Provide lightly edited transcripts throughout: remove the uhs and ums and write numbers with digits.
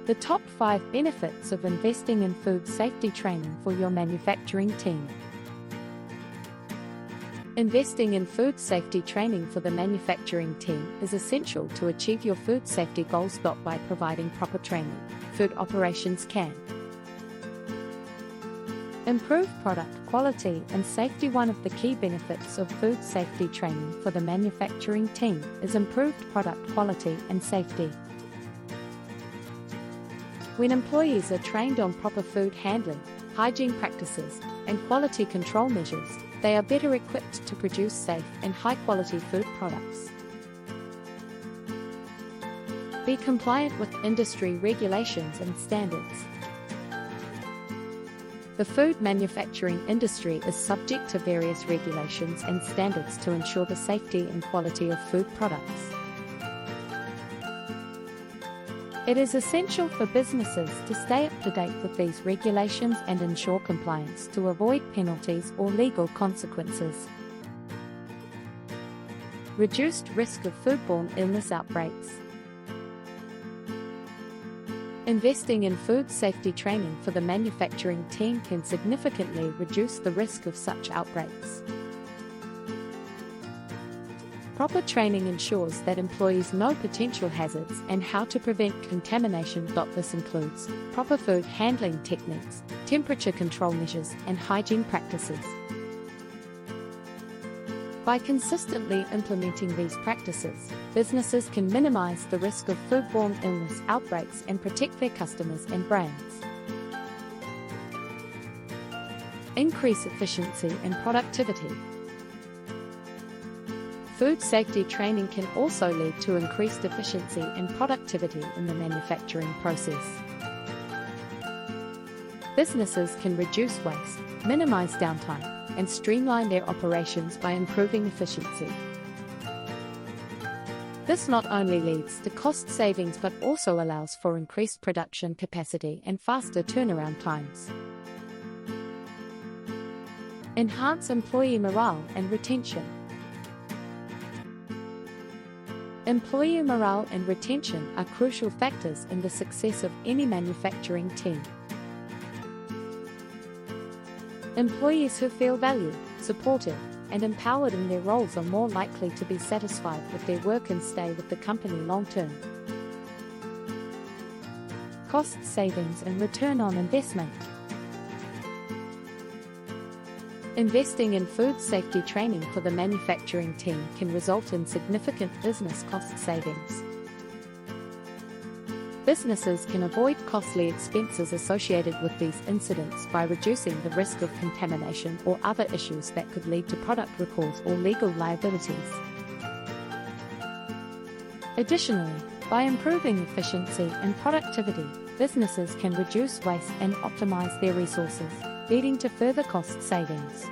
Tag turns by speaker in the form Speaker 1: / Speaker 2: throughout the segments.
Speaker 1: The top 5 benefits of investing in food safety training for your manufacturing team. Investing in food safety training for the manufacturing team is essential to achieve your food safety goals. By providing proper training, food operations can improve product quality and safety. One of the key benefits of food safety training for the manufacturing team is improved product quality and safety. When employees are trained on proper food handling, hygiene practices, and quality control measures, they are better equipped to produce safe and high-quality food products. Be compliant with industry regulations and standards. The food manufacturing industry is subject to various regulations and standards to ensure the safety and quality of food products. It is essential for businesses to stay up to date with these regulations and ensure compliance to avoid penalties or legal consequences. Reduced risk of foodborne illness outbreaks. Investing in food safety training for the manufacturing team can significantly reduce the risk of such outbreaks. Proper training ensures that employees know potential hazards and how to prevent contamination. This includes proper food handling techniques, temperature control measures, and hygiene practices. By consistently implementing these practices, businesses can minimize the risk of foodborne illness outbreaks and protect their customers and brands. Increase efficiency and productivity. Food safety training can also lead to increased efficiency and productivity in the manufacturing process. Businesses can reduce waste, minimize downtime, and streamline their operations by improving efficiency. This not only leads to cost savings but also allows for increased production capacity and faster turnaround times. Enhance employee morale and retention. Employee morale and retention are crucial factors in the success of any manufacturing team. Employees who feel valued, supported, and empowered in their roles are more likely to be satisfied with their work and stay with the company long term. Cost savings and return on investment. Investing in food safety training for the manufacturing team can result in significant business cost savings. Businesses can avoid costly expenses associated with these incidents by reducing the risk of contamination or other issues that could lead to product recalls or legal liabilities. Additionally, by improving efficiency and productivity, businesses can reduce waste and optimize their resources, leading to further cost savings.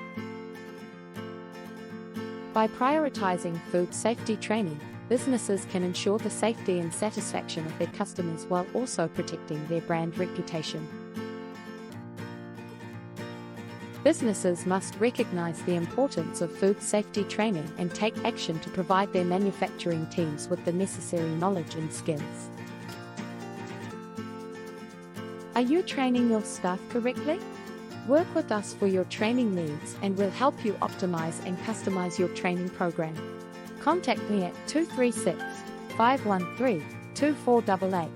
Speaker 1: By prioritizing food safety training, businesses can ensure the safety and satisfaction of their customers while also protecting their brand reputation. Businesses must recognize the importance of food safety training and take action to provide their manufacturing teams with the necessary knowledge and skills. Are you training your staff correctly? Work with us for your training needs and we'll help you optimize and customize your training program. Contact me at 236-513-2488.